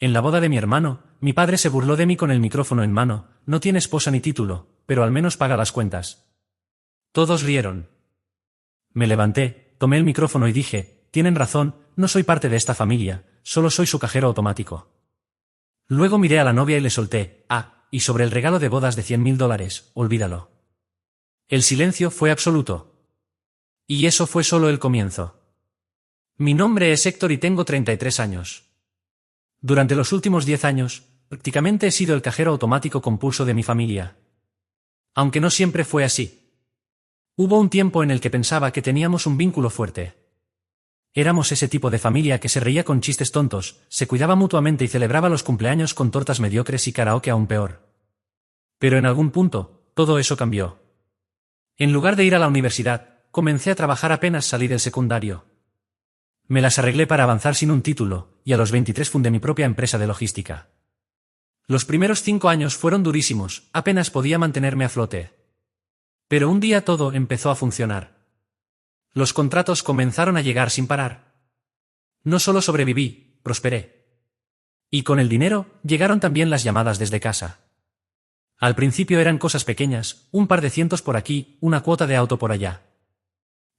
En la boda de mi hermano, mi padre se burló de mí con el micrófono en mano. No tiene esposa ni título, pero al menos paga las cuentas. Todos rieron. Me levanté, tomé el micrófono y dije, tienen razón, no soy parte de esta familia, solo soy su cajero automático. Luego miré a la novia y le solté, y sobre el regalo de bodas de $100.000, olvídalo. El silencio fue absoluto. Y eso fue solo el comienzo. Mi nombre es Héctor y tengo 33 años. Durante los últimos 10 años, prácticamente he sido el cajero automático compulso de mi familia. Aunque no siempre fue así. Hubo un tiempo en el que pensaba que teníamos un vínculo fuerte. Éramos ese tipo de familia que se reía con chistes tontos, se cuidaba mutuamente y celebraba los cumpleaños con tortas mediocres y karaoke aún peor. Pero en algún punto, todo eso cambió. En lugar de ir a la universidad, comencé a trabajar apenas salí del secundario. Me las arreglé para avanzar sin un título, y a los 23 fundé mi propia empresa de logística. Los primeros 5 años fueron durísimos, apenas podía mantenerme a flote. Pero un día todo empezó a funcionar. Los contratos comenzaron a llegar sin parar. No solo sobreviví, prosperé. Y con el dinero, llegaron también las llamadas desde casa. Al principio eran cosas pequeñas, un par de cientos por aquí, una cuota de auto por allá.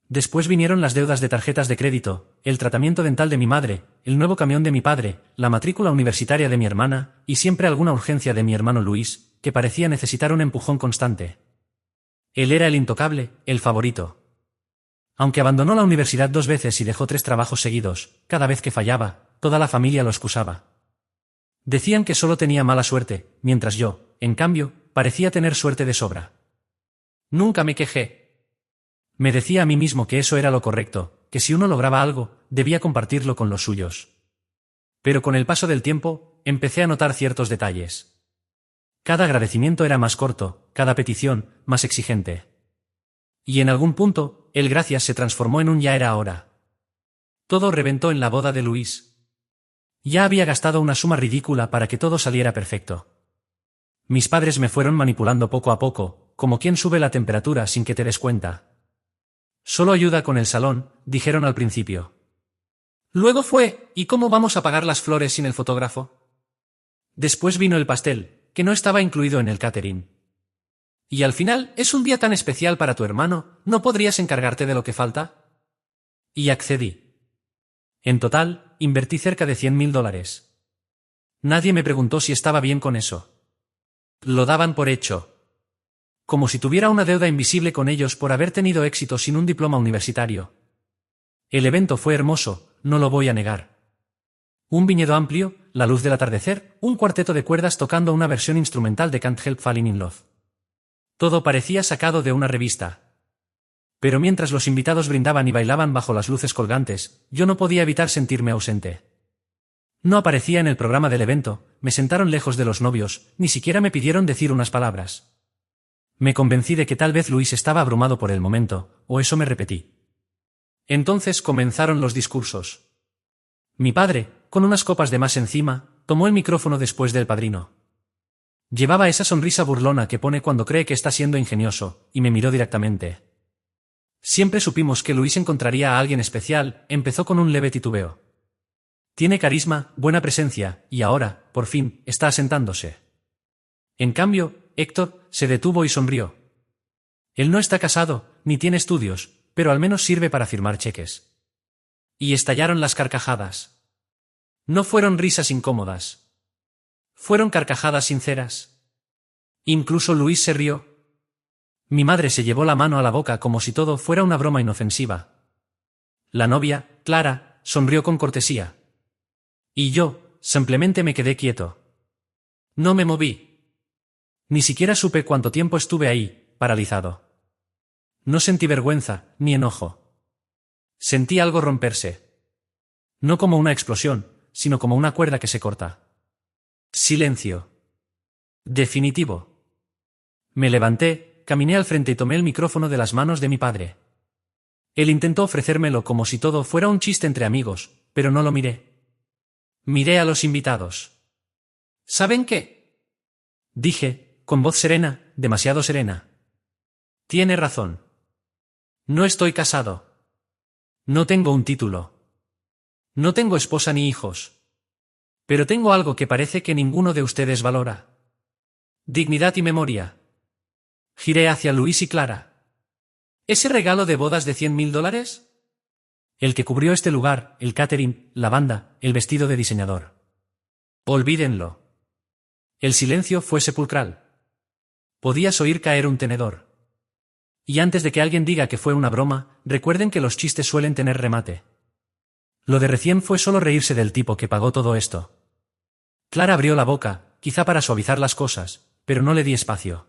Después vinieron las deudas de tarjetas de crédito, el tratamiento dental de mi madre, el nuevo camión de mi padre, la matrícula universitaria de mi hermana, y siempre alguna urgencia de mi hermano Luis, que parecía necesitar un empujón constante. Él era el intocable, el favorito. Aunque abandonó la universidad 2 veces y dejó 3 trabajos seguidos, cada vez que fallaba, toda la familia lo excusaba. Decían que solo tenía mala suerte, mientras yo, en cambio, parecía tener suerte de sobra. Nunca me quejé. Me decía a mí mismo que eso era lo correcto, que si uno lograba algo, debía compartirlo con los suyos. Pero con el paso del tiempo, empecé a notar ciertos detalles. Cada agradecimiento era más corto, cada petición, más exigente. Y en algún punto, el gracias se transformó en un ya era hora. Todo reventó en la boda de Luis. Ya había gastado una suma ridícula para que todo saliera perfecto. Mis padres me fueron manipulando poco a poco, como quien sube la temperatura sin que te des cuenta. Solo ayuda con el salón, dijeron al principio. Luego fue, ¿y cómo vamos a pagar las flores sin el fotógrafo? Después vino el pastel, que no estaba incluido en el catering. Y al final, es un día tan especial para tu hermano, ¿no podrías encargarte de lo que falta? Y accedí. En total, invertí cerca de $100.000. Nadie me preguntó si estaba bien con eso. Lo daban por hecho. Como si tuviera una deuda invisible con ellos por haber tenido éxito sin un diploma universitario. El evento fue hermoso, no lo voy a negar. Un viñedo amplio, la luz del atardecer, un cuarteto de cuerdas tocando una versión instrumental de Can't Help Falling in Love. Todo parecía sacado de una revista. Pero mientras los invitados brindaban y bailaban bajo las luces colgantes, yo no podía evitar sentirme ausente. No aparecía en el programa del evento, me sentaron lejos de los novios, ni siquiera me pidieron decir unas palabras. Me convencí de que tal vez Luis estaba abrumado por el momento, o eso me repetí. Entonces comenzaron los discursos. Mi padre, con unas copas de más encima, tomó el micrófono después del padrino. Llevaba esa sonrisa burlona que pone cuando cree que está siendo ingenioso, y me miró directamente. Siempre supimos que Luis encontraría a alguien especial, empezó con un leve titubeo. Tiene carisma, buena presencia, y ahora, por fin, está asentándose. En cambio, Héctor se detuvo y sonrió. Él no está casado, ni tiene estudios, pero al menos sirve para firmar cheques. Y estallaron las carcajadas. No fueron risas incómodas. Fueron carcajadas sinceras. Incluso Luis se rió. Mi madre se llevó la mano a la boca como si todo fuera una broma inofensiva. La novia, Clara, sonrió con cortesía. Y yo, simplemente me quedé quieto. No me moví. Ni siquiera supe cuánto tiempo estuve ahí, paralizado. No sentí vergüenza, ni enojo. Sentí algo romperse. No como una explosión, sino como una cuerda que se corta. Silencio. Definitivo. Me levanté, caminé al frente y tomé el micrófono de las manos de mi padre. Él intentó ofrecérmelo como si todo fuera un chiste entre amigos, pero no lo miré. Miré a los invitados. ¿Saben qué? Dije, con voz serena, demasiado serena. Tiene razón. No estoy casado. No tengo un título. No tengo esposa ni hijos. Pero tengo algo que parece que ninguno de ustedes valora. Dignidad y memoria. Giré hacia Luis y Clara. ¿Ese regalo de bodas de $100.000? El que cubrió este lugar, el catering, la banda, el vestido de diseñador. Olvídenlo. El silencio fue sepulcral. Podías oír caer un tenedor. Y antes de que alguien diga que fue una broma, recuerden que los chistes suelen tener remate. Lo de recién fue solo reírse del tipo que pagó todo esto. Clara abrió la boca, quizá para suavizar las cosas, pero no le di espacio.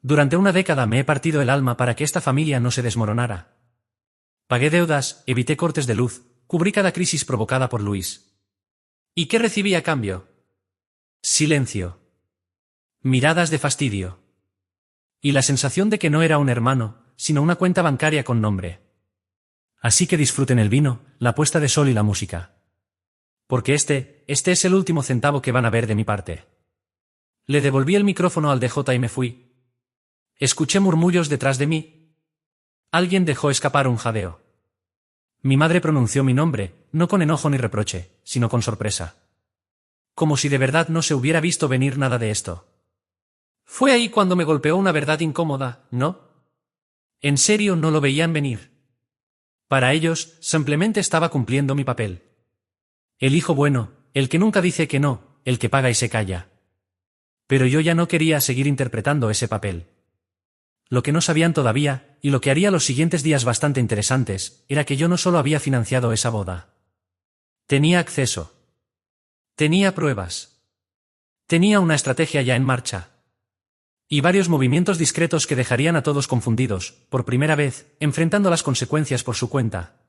Durante una década me he partido el alma para que esta familia no se desmoronara. Pagué deudas, evité cortes de luz, cubrí cada crisis provocada por Luis. ¿Y qué recibí a cambio? Silencio. Miradas de fastidio. Y la sensación de que no era un hermano, sino una cuenta bancaria con nombre. Así que disfruten el vino, la puesta de sol y la música. Porque este es el último centavo que van a ver de mi parte. Le devolví el micrófono al DJ y me fui. Escuché murmullos detrás de mí. Alguien dejó escapar un jadeo. Mi madre pronunció mi nombre, no con enojo ni reproche, sino con sorpresa. Como si de verdad no se hubiera visto venir nada de esto. Fue ahí cuando me golpeó una verdad incómoda, ¿no? En serio no lo veían venir. Para ellos, simplemente estaba cumpliendo mi papel. El hijo bueno, el que nunca dice que no, el que paga y se calla. Pero yo ya no quería seguir interpretando ese papel. Lo que no sabían todavía, y lo que haría los siguientes días bastante interesantes, era que yo no solo había financiado esa boda. Tenía acceso. Tenía pruebas. Tenía una estrategia ya en marcha. Y varios movimientos discretos que dejarían a todos confundidos, por primera vez, enfrentando las consecuencias por su cuenta.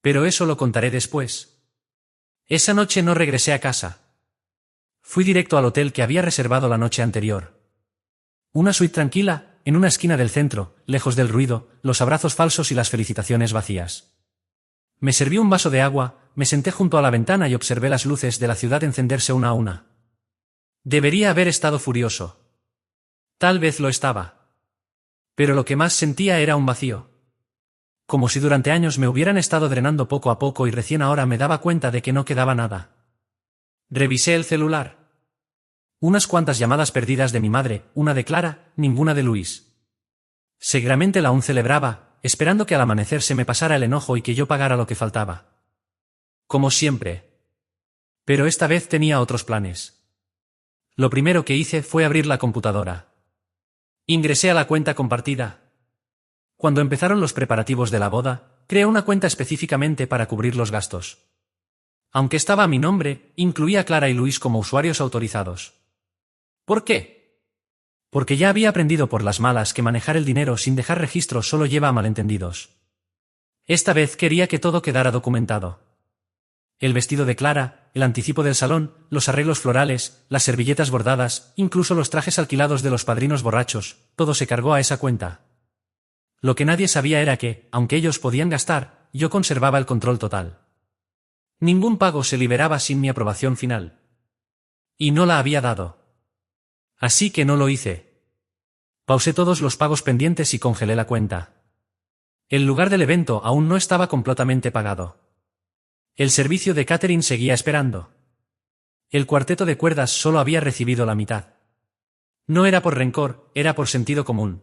Pero eso lo contaré después. Esa noche no regresé a casa. Fui directo al hotel que había reservado la noche anterior. Una suite tranquila, en una esquina del centro, lejos del ruido, los abrazos falsos y las felicitaciones vacías. Me serví un vaso de agua, me senté junto a la ventana y observé las luces de la ciudad encenderse una a una. Debería haber estado furioso. Tal vez lo estaba. Pero lo que más sentía era un vacío. Como si durante años me hubieran estado drenando poco a poco y recién ahora me daba cuenta de que no quedaba nada. Revisé el celular. Unas cuantas llamadas perdidas de mi madre, una de Clara, ninguna de Luis. Seguramente la aún celebraba, esperando que al amanecer se me pasara el enojo y que yo pagara lo que faltaba. Como siempre. Pero esta vez tenía otros planes. Lo primero que hice fue abrir la computadora. Ingresé a la cuenta compartida. Cuando empezaron los preparativos de la boda, creé una cuenta específicamente para cubrir los gastos. Aunque estaba a mi nombre, incluía a Clara y Luis como usuarios autorizados. ¿Por qué? Porque ya había aprendido por las malas que manejar el dinero sin dejar registro solo lleva a malentendidos. Esta vez quería que todo quedara documentado. El vestido de Clara, el anticipo del salón, los arreglos florales, las servilletas bordadas, incluso los trajes alquilados de los padrinos borrachos, todo se cargó a esa cuenta. Lo que nadie sabía era que, aunque ellos podían gastar, yo conservaba el control total. Ningún pago se liberaba sin mi aprobación final. Y no la había dado. Así que no lo hice. Pausé todos los pagos pendientes y congelé la cuenta. El lugar del evento aún no estaba completamente pagado. El servicio de catering seguía esperando. El cuarteto de cuerdas solo había recibido la mitad. No era por rencor, era por sentido común.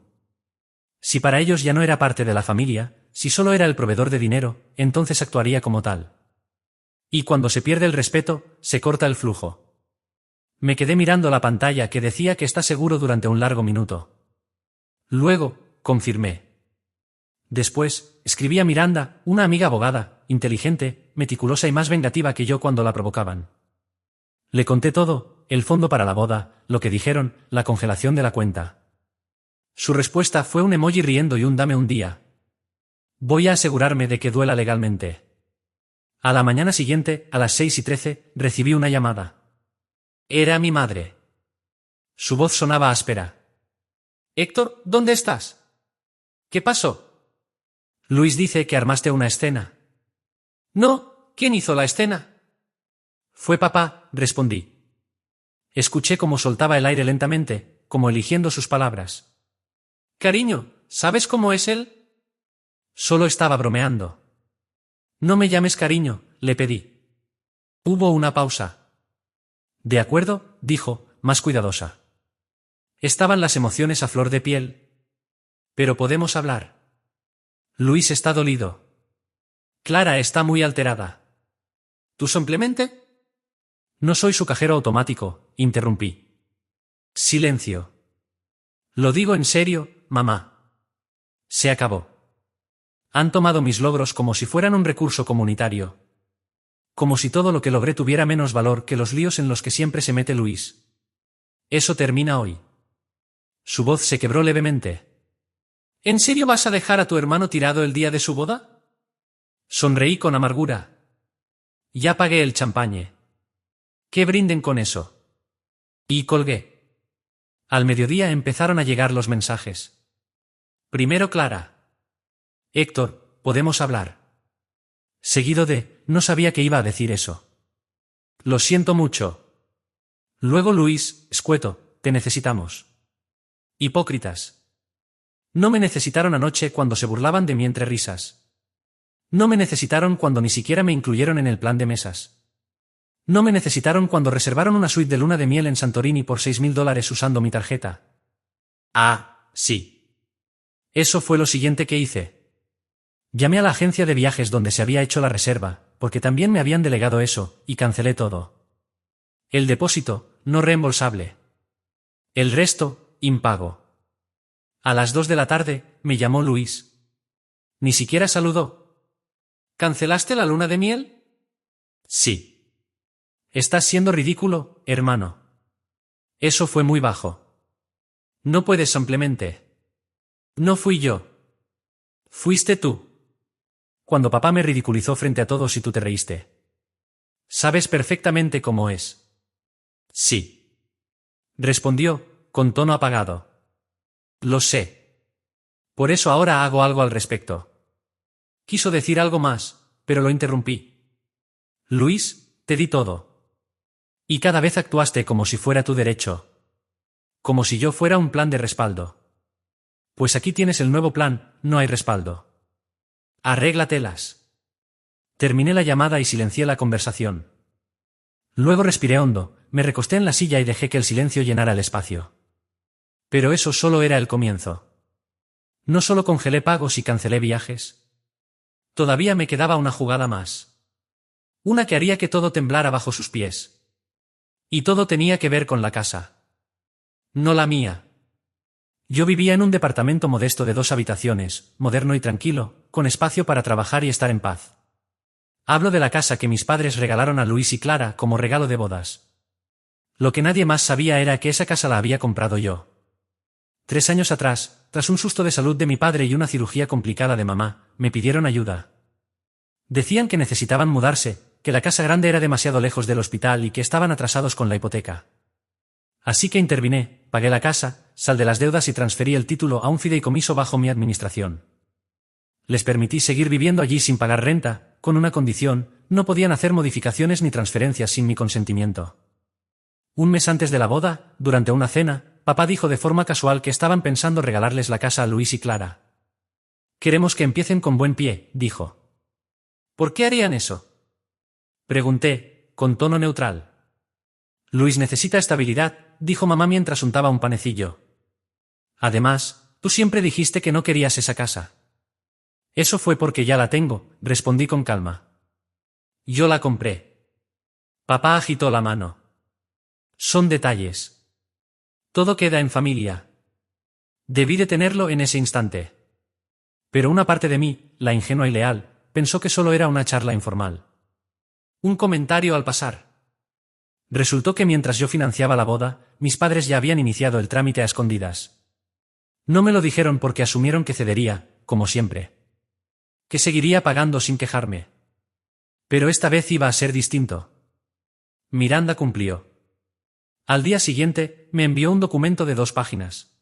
Si para ellos ya no era parte de la familia, si solo era el proveedor de dinero, entonces actuaría como tal. Y cuando se pierde el respeto, se corta el flujo. Me quedé mirando la pantalla que decía que está seguro durante un largo minuto. Luego, confirmé. Después, escribí a Miranda, una amiga abogada, inteligente, meticulosa y más vengativa que yo cuando la provocaban. Le conté todo, el fondo para la boda, lo que dijeron, la congelación de la cuenta. Su respuesta fue un emoji riendo y un dame un día. Voy a asegurarme de que duela legalmente. A la mañana siguiente, a las 6:13, recibí una llamada. Era mi madre. Su voz sonaba áspera. «Héctor, ¿dónde estás? ¿Qué pasó?» Luis dice que armaste una escena. «No, ¿quién hizo la escena?» «Fue papá», respondí. Escuché cómo soltaba el aire lentamente, como eligiendo sus palabras. «Cariño, ¿sabes cómo es él?» Solo estaba bromeando. «No me llames cariño», le pedí. Hubo una pausa. De acuerdo, dijo, más cuidadosa. Estaban las emociones a flor de piel. Pero podemos hablar. Luis está dolido. Clara está muy alterada. ¿Tú simplemente? No soy su cajero automático, interrumpí. Silencio. Lo digo en serio, mamá. Se acabó. Han tomado mis logros como si fueran un recurso comunitario. Como si todo lo que logré tuviera menos valor que los líos en los que siempre se mete Luis. Eso termina hoy. Su voz se quebró levemente. ¿En serio vas a dejar a tu hermano tirado el día de su boda? Sonreí con amargura. Ya pagué el champagne. ¿Qué brinden con eso? Y colgué. Al mediodía empezaron a llegar los mensajes. Primero Clara. Héctor, ¿podemos hablar? Seguido de, no sabía que iba a decir eso. Lo siento mucho. Luego Luis, escueto, te necesitamos. Hipócritas. No me necesitaron anoche cuando se burlaban de mí entre risas. No me necesitaron cuando ni siquiera me incluyeron en el plan de mesas. No me necesitaron cuando reservaron una suite de luna de miel en Santorini por $6.000 usando mi tarjeta. Ah, sí. Eso fue lo siguiente que hice. Llamé a la agencia de viajes donde se había hecho la reserva, porque también me habían delegado eso, y cancelé todo. El depósito, no reembolsable. El resto, impago. A las 2 de la tarde, me llamó Luis. Ni siquiera saludó. ¿Cancelaste la luna de miel? Sí. Estás siendo ridículo, hermano. Eso fue muy bajo. No puedes simplemente. No fui yo. Fuiste tú. Cuando papá me ridiculizó frente a todos y tú te reíste. Sabes perfectamente cómo es. Sí. Respondió, con tono apagado. Lo sé. Por eso ahora hago algo al respecto. Quiso decir algo más, pero lo interrumpí. Luis, te di todo. Y cada vez actuaste como si fuera tu derecho. Como si yo fuera un plan de respaldo. Pues aquí tienes el nuevo plan, no hay respaldo. Arréglatelas. Terminé la llamada y silencié la conversación. Luego respiré hondo, me recosté en la silla y dejé que el silencio llenara el espacio. Pero eso solo era el comienzo. No solo congelé pagos y cancelé viajes. Todavía me quedaba una jugada más. Una que haría que todo temblara bajo sus pies. Y todo tenía que ver con la casa. No la mía. Yo vivía en un departamento modesto de 2 habitaciones, moderno y tranquilo, con espacio para trabajar y estar en paz. Hablo de la casa que mis padres regalaron a Luis y Clara como regalo de bodas. Lo que nadie más sabía era que esa casa la había comprado yo. 3 años atrás, tras un susto de salud de mi padre y una cirugía complicada de mamá, me pidieron ayuda. Decían que necesitaban mudarse, que la casa grande era demasiado lejos del hospital y que estaban atrasados con la hipoteca. Así que intervine, pagué la casa, saldé las deudas y transferí el título a un fideicomiso bajo mi administración. Les permití seguir viviendo allí sin pagar renta, con una condición: no podían hacer modificaciones ni transferencias sin mi consentimiento. Un mes antes de la boda, durante una cena, papá dijo de forma casual que estaban pensando regalarles la casa a Luis y Clara. Queremos que empiecen con buen pie, dijo. ¿Por qué harían eso? Pregunté, con tono neutral. Luis necesita estabilidad, dijo mamá mientras untaba un panecillo. Además, tú siempre dijiste que no querías esa casa. Eso fue porque ya la tengo, respondí con calma. Yo la compré. Papá agitó la mano. Son detalles. Todo queda en familia. Debí de tenerlo en ese instante. Pero una parte de mí, la ingenua y leal, pensó que solo era una charla informal. Un comentario al pasar. Resultó que mientras yo financiaba la boda, mis padres ya habían iniciado el trámite a escondidas. No me lo dijeron porque asumieron que cedería, como siempre. Que seguiría pagando sin quejarme. Pero esta vez iba a ser distinto. Miranda cumplió. Al día siguiente, me envió un documento de 2 páginas.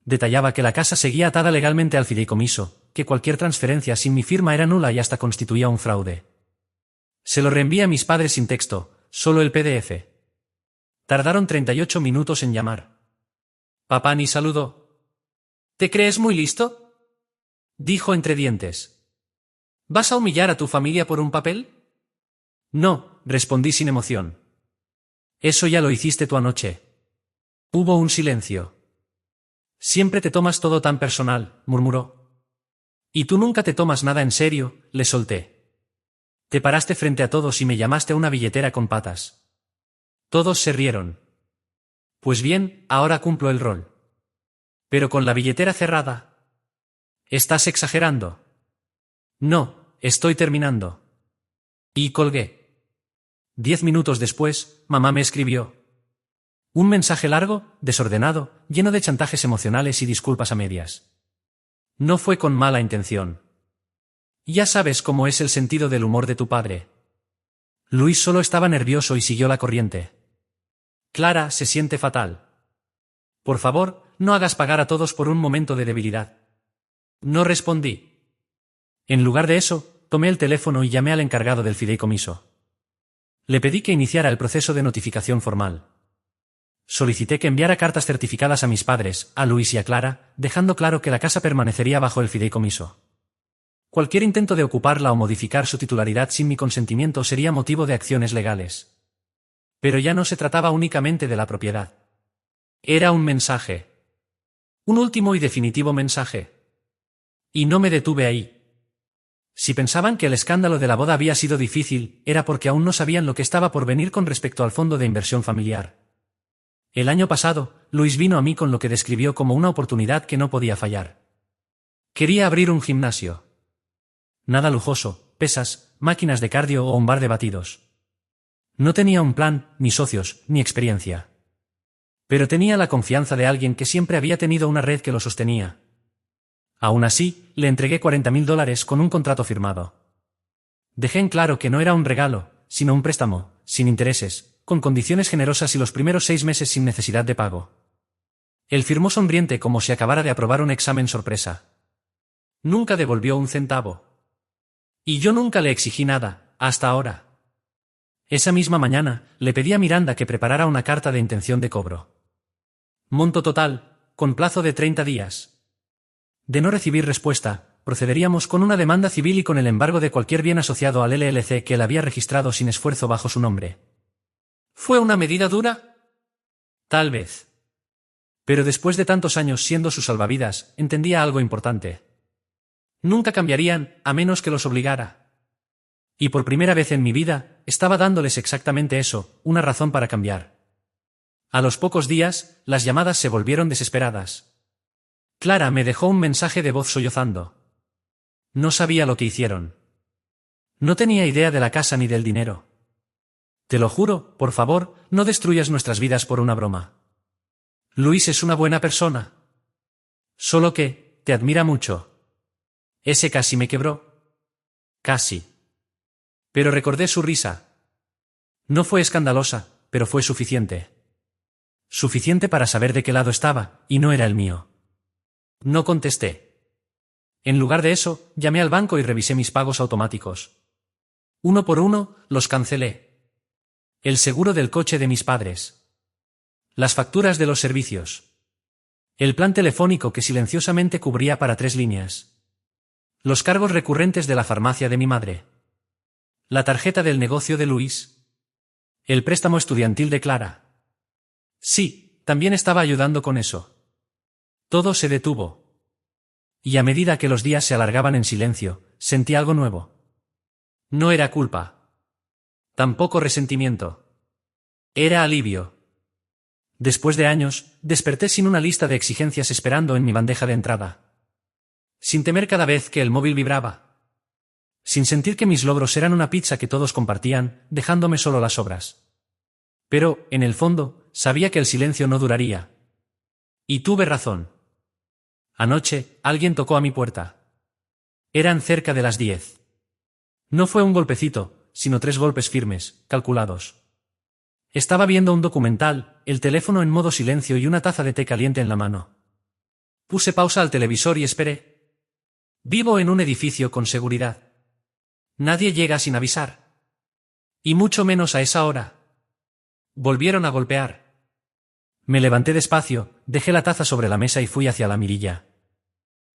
Detallaba que la casa seguía atada legalmente al fideicomiso, que cualquier transferencia sin mi firma era nula y hasta constituía un fraude. Se lo reenvié a mis padres sin texto, solo el PDF. Tardaron 38 minutos en llamar. Papá ni saludó. ¿Te crees muy listo?, dijo entre dientes. ¿Vas a humillar a tu familia por un papel? No, respondí sin emoción. Eso ya lo hiciste tú anoche. Hubo un silencio. Siempre te tomas todo tan personal, murmuró. Y tú nunca te tomas nada en serio, le solté. Te paraste frente a todos y me llamaste a una billetera con patas. Todos se rieron. Pues bien, ahora cumplo el rol. Pero con la billetera cerrada. ¿Estás exagerando? No, estoy terminando. Y colgué. 10 minutos después, mamá me escribió. Un mensaje largo, desordenado, lleno de chantajes emocionales y disculpas a medias. No fue con mala intención. Ya sabes cómo es el sentido del humor de tu padre. Luis solo estaba nervioso y siguió la corriente. Clara se siente fatal. Por favor, no hagas pagar a todos por un momento de debilidad. No respondí. En lugar de eso, tomé el teléfono y llamé al encargado del fideicomiso. Le pedí que iniciara el proceso de notificación formal. Solicité que enviara cartas certificadas a mis padres, a Luis y a Clara, dejando claro que la casa permanecería bajo el fideicomiso. Cualquier intento de ocuparla o modificar su titularidad sin mi consentimiento sería motivo de acciones legales. Pero ya no se trataba únicamente de la propiedad. Era un mensaje. Un último y definitivo mensaje. Y no me detuve ahí. Si pensaban que el escándalo de la boda había sido difícil, era porque aún no sabían lo que estaba por venir con respecto al fondo de inversión familiar. El año pasado, Luis vino a mí con lo que describió como una oportunidad que no podía fallar. Quería abrir un gimnasio. Nada lujoso, pesas, máquinas de cardio o un bar de batidos. No tenía un plan, ni socios, ni experiencia. Pero tenía la confianza de alguien que siempre había tenido una red que lo sostenía. Aún así, le entregué $40.000 con un contrato firmado. Dejé en claro que no era un regalo, sino un préstamo, sin intereses, con condiciones generosas y los primeros 6 meses sin necesidad de pago. Él firmó sonriente como si acabara de aprobar un examen sorpresa. Nunca devolvió un centavo. Y yo nunca le exigí nada, hasta ahora. Esa misma mañana, le pedí a Miranda que preparara una carta de intención de cobro. Monto total, con plazo de 30 días. De no recibir respuesta, procederíamos con una demanda civil y con el embargo de cualquier bien asociado al LLC que él había registrado sin esfuerzo bajo su nombre. ¿Fue una medida dura? Tal vez. Pero después de tantos años siendo su salvavidas, entendía algo importante. Nunca cambiarían, a menos que los obligara. Y por primera vez en mi vida, estaba dándoles exactamente eso, una razón para cambiar. A los pocos días, las llamadas se volvieron desesperadas. Clara me dejó un mensaje de voz sollozando. No sabía lo que hicieron. No tenía idea de la casa ni del dinero. Te lo juro, por favor, no destruyas nuestras vidas por una broma. Luis es una buena persona. Solo que, te admira mucho. Ese casi me quebró. Casi. Pero recordé su risa. No fue escandalosa, pero fue suficiente. Suficiente para saber de qué lado estaba, y no era el mío. No contesté. En lugar de eso, llamé al banco y revisé mis pagos automáticos. Uno por uno, los cancelé. El seguro del coche de mis padres. Las facturas de los servicios. El plan telefónico que silenciosamente cubría para 3 líneas. Los cargos recurrentes de la farmacia de mi madre. La tarjeta del negocio de Luis. El préstamo estudiantil de Clara. Sí, también estaba ayudando con eso. Todo se detuvo. Y a medida que los días se alargaban en silencio, sentí algo nuevo. No era culpa. Tampoco resentimiento. Era alivio. Después de años, desperté sin una lista de exigencias esperando en mi bandeja de entrada. Sin temer cada vez que el móvil vibraba. Sin sentir que mis logros eran una pizza que todos compartían, dejándome solo las sobras. Pero, en el fondo, sabía que el silencio no duraría. Y tuve razón. Anoche, alguien tocó a mi puerta. Eran cerca de las 10. No fue un golpecito, sino 3 golpes firmes, calculados. Estaba viendo un documental, el teléfono en modo silencio y una taza de té caliente en la mano. Puse pausa al televisor y esperé. Vivo en un edificio con seguridad. Nadie llega sin avisar. Y mucho menos a esa hora. Volvieron a golpear. Me levanté despacio, dejé la taza sobre la mesa y fui hacia la mirilla.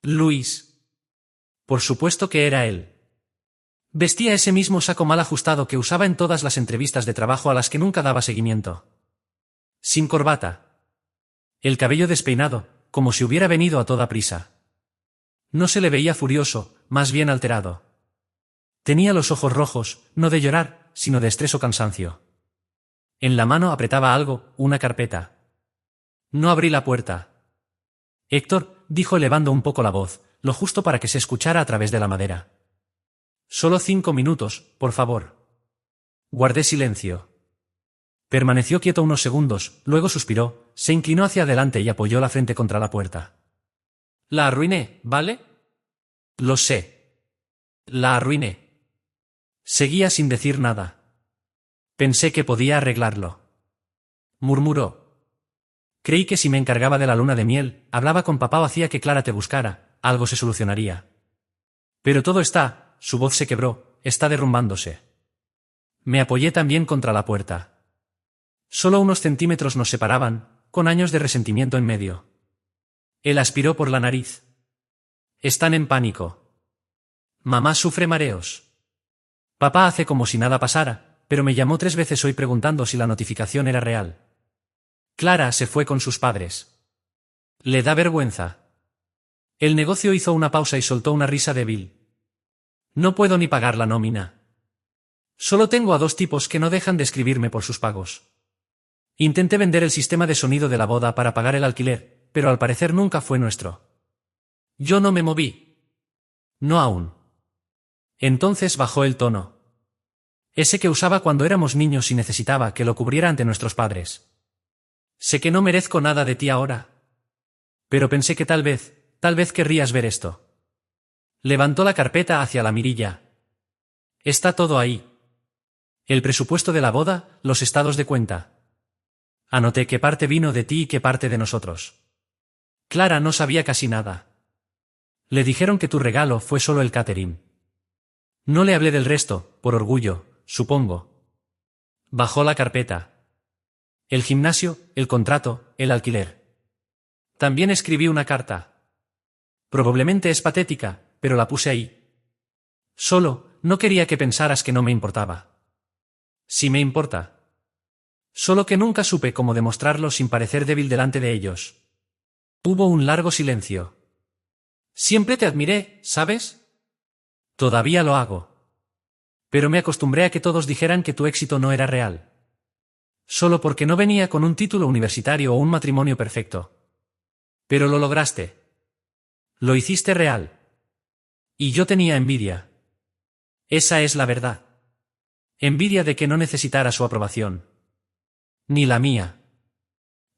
Luis. Por supuesto que era él. Vestía ese mismo saco mal ajustado que usaba en todas las entrevistas de trabajo a las que nunca daba seguimiento. Sin corbata. El cabello despeinado, como si hubiera venido a toda prisa. No se le veía furioso, más bien alterado. Tenía los ojos rojos, no de llorar, sino de estrés o cansancio. En la mano apretaba algo, una carpeta. No abrí la puerta. Héctor, dijo elevando un poco la voz, lo justo para que se escuchara a través de la madera. Solo 5 minutos, por favor. Guardé silencio. Permaneció quieto unos segundos, luego suspiró, se inclinó hacia adelante y apoyó la frente contra la puerta. La arruiné, ¿vale? Lo sé. La arruiné. Seguía sin decir nada. Pensé que podía arreglarlo. Murmuró. Creí que si me encargaba de la luna de miel, hablaba con papá o hacía que Clara te buscara, algo se solucionaría. Pero todo está, su voz se quebró, está derrumbándose. Me apoyé también contra la puerta. Solo unos centímetros nos separaban, con años de resentimiento en medio. Él aspiró por la nariz. Están en pánico. Mamá sufre mareos. Papá hace como si nada pasara, pero me llamó 3 veces hoy preguntando si la notificación era real. Clara se fue con sus padres. Le da vergüenza. El negocio hizo una pausa y soltó una risa débil. No puedo ni pagar la nómina. Solo tengo a 2 tipos que no dejan de escribirme por sus pagos. Intenté vender el sistema de sonido de la boda para pagar el alquiler, pero al parecer nunca fue nuestro. Yo no me moví. No aún. Entonces bajó el tono. Ese que usaba cuando éramos niños y necesitaba que lo cubriera ante nuestros padres. Sé que no merezco nada de ti ahora. Pero pensé que tal vez querrías ver esto. Levantó la carpeta hacia la mirilla. Está todo ahí. El presupuesto de la boda, los estados de cuenta. Anoté qué parte vino de ti y qué parte de nosotros. Clara no sabía casi nada. Le dijeron que tu regalo fue solo el catering. No le hablé del resto, por orgullo, supongo. Bajó la carpeta. El gimnasio, el contrato, el alquiler. También escribí una carta. Probablemente es patética, pero la puse ahí. Solo, no quería que pensaras que no me importaba. Sí me importa. Solo que nunca supe cómo demostrarlo sin parecer débil delante de ellos. Hubo un largo silencio. Siempre te admiré, ¿sabes? Todavía lo hago. Pero me acostumbré a que todos dijeran que tu éxito no era real. Solo porque no venía con un título universitario o un matrimonio perfecto. Pero lo lograste. Lo hiciste real. Y yo tenía envidia. Esa es la verdad. Envidia de que no necesitara su aprobación. Ni la mía.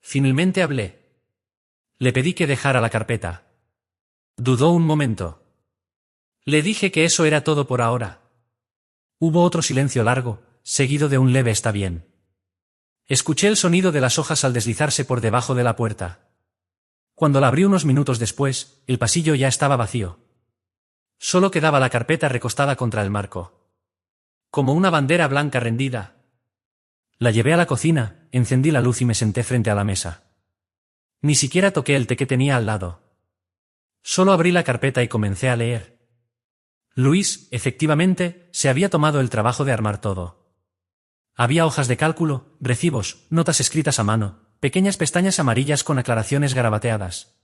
Finalmente hablé. Le pedí que dejara la carpeta. Dudó un momento. Le dije que eso era todo por ahora. Hubo otro silencio largo, seguido de un leve está bien. Escuché el sonido de las hojas al deslizarse por debajo de la puerta. Cuando la abrí unos minutos después, el pasillo ya estaba vacío. Solo quedaba la carpeta recostada contra el marco. Como una bandera blanca rendida. La llevé a la cocina, encendí la luz y me senté frente a la mesa. Ni siquiera toqué el té que tenía al lado. Solo abrí la carpeta y comencé a leer. Luis, efectivamente, se había tomado el trabajo de armar todo. Había hojas de cálculo, recibos, notas escritas a mano, pequeñas pestañas amarillas con aclaraciones garabateadas.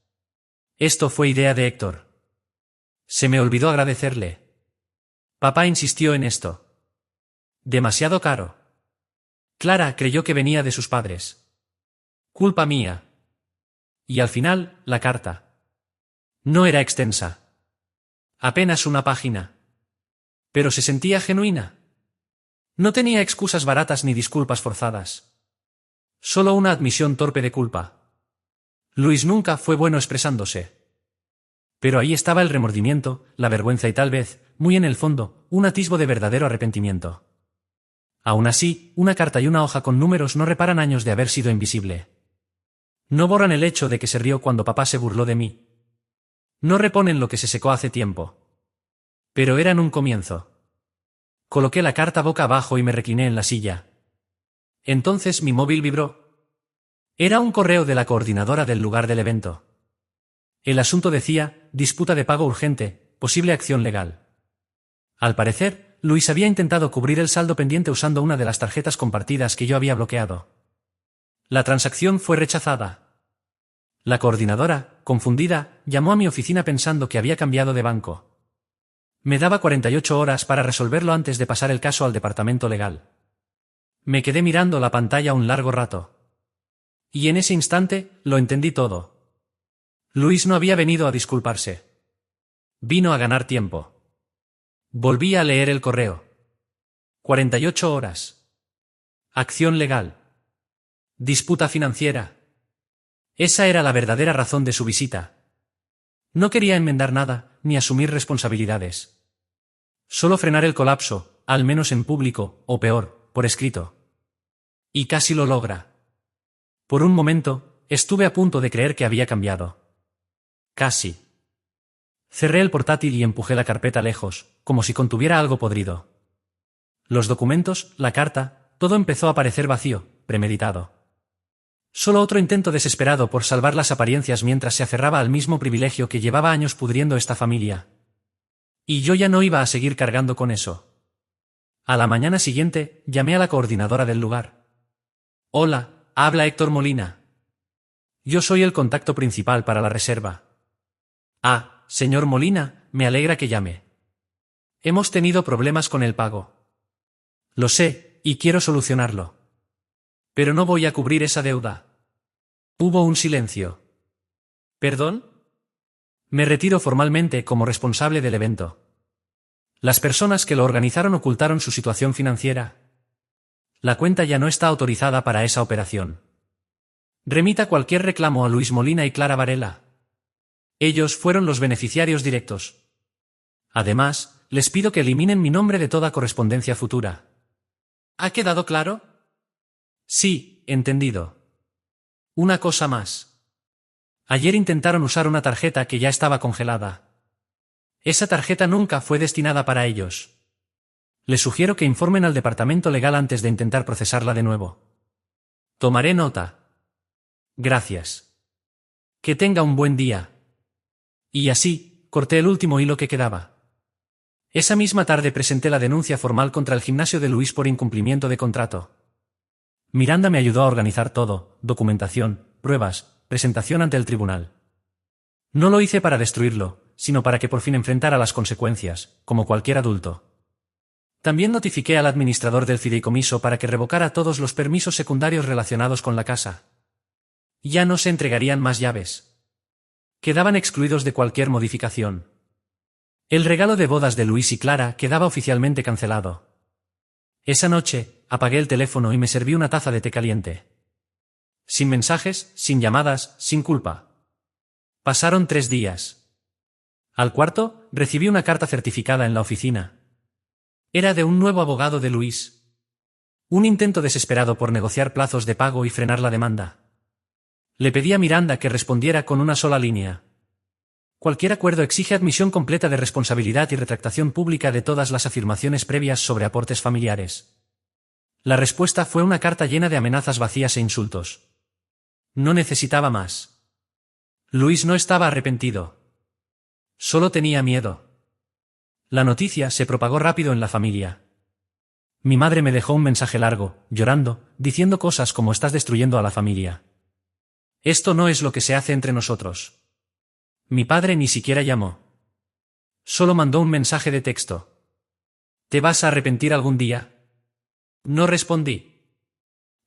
Esto fue idea de Héctor. Se me olvidó agradecerle. Papá insistió en esto. Demasiado caro. Clara creyó que venía de sus padres. Culpa mía. Y al final, la carta. No era extensa. Apenas una página. Pero se sentía genuina. No tenía excusas baratas ni disculpas forzadas. Solo una admisión torpe de culpa. Luis nunca fue bueno expresándose. Pero ahí estaba el remordimiento, la vergüenza y tal vez, muy en el fondo, un atisbo de verdadero arrepentimiento. Aún así, una carta y una hoja con números no reparan años de haber sido invisible. No borran el hecho de que se rió cuando papá se burló de mí. No reponen lo que se secó hace tiempo. Pero eran un comienzo. Coloqué la carta boca abajo y me recliné en la silla. Entonces mi móvil vibró. Era un correo de la coordinadora del lugar del evento. El asunto decía, disputa de pago urgente, posible acción legal. Al parecer, Luis había intentado cubrir el saldo pendiente usando una de las tarjetas compartidas que yo había bloqueado. La transacción fue rechazada. La coordinadora, confundida, llamó a mi oficina pensando que había cambiado de banco. Me daba 48 horas para resolverlo antes de pasar el caso al departamento legal. Me quedé mirando la pantalla un largo rato. Y en ese instante, lo entendí todo. Luis no había venido a disculparse. Vino a ganar tiempo. Volví a leer el correo. 48 horas. Acción legal. Disputa financiera. Esa era la verdadera razón de su visita. No quería enmendar nada, ni asumir responsabilidades. Solo frenar el colapso, al menos en público, o peor, por escrito. Y casi lo logra. Por un momento, estuve a punto de creer que había cambiado. Casi. Cerré el portátil y empujé la carpeta lejos, como si contuviera algo podrido. Los documentos, la carta, todo empezó a parecer vacío, premeditado. Solo otro intento desesperado por salvar las apariencias mientras se aferraba al mismo privilegio que llevaba años pudriendo esta familia. Y yo ya no iba a seguir cargando con eso. A la mañana siguiente, llamé a la coordinadora del lugar. Hola, habla Héctor Molina. Yo soy el contacto principal para la reserva. Ah, señor Molina, me alegra que llame. Hemos tenido problemas con el pago. Lo sé, y quiero solucionarlo. Pero no voy a cubrir esa deuda. Hubo un silencio. ¿Perdón? Me retiro formalmente como responsable del evento. Las personas que lo organizaron ocultaron su situación financiera. La cuenta ya no está autorizada para esa operación. Remita cualquier reclamo a Luis Molina y Clara Varela. Ellos fueron los beneficiarios directos. Además, les pido que eliminen mi nombre de toda correspondencia futura. ¿Ha quedado claro? Sí, entendido. Una cosa más. Ayer intentaron usar una tarjeta que ya estaba congelada. Esa tarjeta nunca fue destinada para ellos. Les sugiero que informen al departamento legal antes de intentar procesarla de nuevo. Tomaré nota. Gracias. Que tenga un buen día. Y así, corté el último hilo que quedaba. Esa misma tarde presenté la denuncia formal contra el gimnasio de Luis por incumplimiento de contrato. Miranda me ayudó a organizar todo, documentación, pruebas, presentación ante el tribunal. No lo hice para destruirlo, sino para que por fin enfrentara las consecuencias, como cualquier adulto. También notifiqué al administrador del fideicomiso para que revocara todos los permisos secundarios relacionados con la casa. Ya no se entregarían más llaves. Quedaban excluidos de cualquier modificación. El regalo de bodas de Luis y Clara quedaba oficialmente cancelado. Esa noche, apagué el teléfono y me serví una taza de té caliente. Sin mensajes, sin llamadas, sin culpa. Pasaron 3 días. Al cuarto, recibí una carta certificada en la oficina. Era de un nuevo abogado de Luis. Un intento desesperado por negociar plazos de pago y frenar la demanda. Le pedí a Miranda que respondiera con una sola línea. Cualquier acuerdo exige admisión completa de responsabilidad y retractación pública de todas las afirmaciones previas sobre aportes familiares. La respuesta fue una carta llena de amenazas vacías e insultos. No necesitaba más. Luis no estaba arrepentido. Solo tenía miedo. La noticia se propagó rápido en la familia. Mi madre me dejó un mensaje largo, llorando, diciendo cosas como estás destruyendo a la familia. Esto no es lo que se hace entre nosotros. Mi padre ni siquiera llamó. Solo mandó un mensaje de texto. ¿Te vas a arrepentir algún día? No respondí.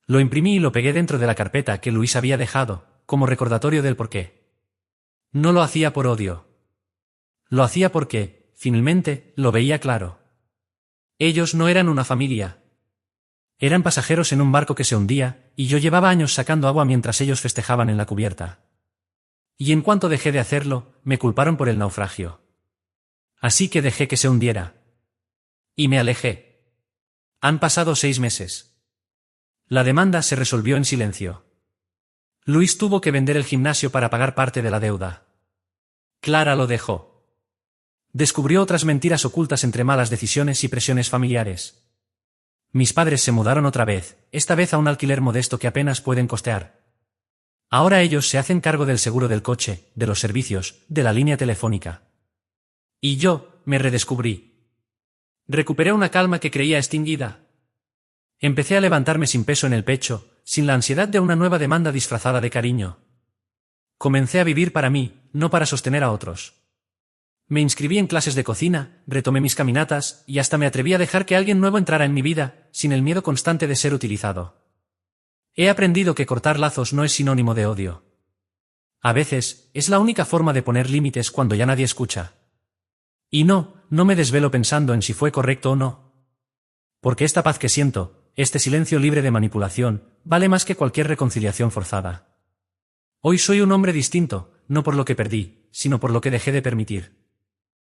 Lo imprimí y lo pegué dentro de la carpeta que Luis había dejado, como recordatorio del porqué. No lo hacía por odio. Lo hacía porque, finalmente, lo veía claro. Ellos no eran una familia. Eran pasajeros en un barco que se hundía, y yo llevaba años sacando agua mientras ellos festejaban en la cubierta. Y en cuanto dejé de hacerlo, me culparon por el naufragio. Así que dejé que se hundiera. Y me alejé. Han pasado 6 meses. La demanda se resolvió en silencio. Luis tuvo que vender el gimnasio para pagar parte de la deuda. Clara lo dejó. Descubrió otras mentiras ocultas entre malas decisiones y presiones familiares. Mis padres se mudaron otra vez, esta vez a un alquiler modesto que apenas pueden costear. Ahora ellos se hacen cargo del seguro del coche, de los servicios, de la línea telefónica. Y yo, me redescubrí. Recuperé una calma que creía extinguida. Empecé a levantarme sin peso en el pecho, sin la ansiedad de una nueva demanda disfrazada de cariño. Comencé a vivir para mí, no para sostener a otros. Me inscribí en clases de cocina, retomé mis caminatas, y hasta me atreví a dejar que alguien nuevo entrara en mi vida, sin el miedo constante de ser utilizado. He aprendido que cortar lazos no es sinónimo de odio. A veces, es la única forma de poner límites cuando ya nadie escucha. Y no me desvelo pensando en si fue correcto o no. Porque esta paz que siento, este silencio libre de manipulación, vale más que cualquier reconciliación forzada. Hoy soy un hombre distinto, no por lo que perdí, sino por lo que dejé de permitir.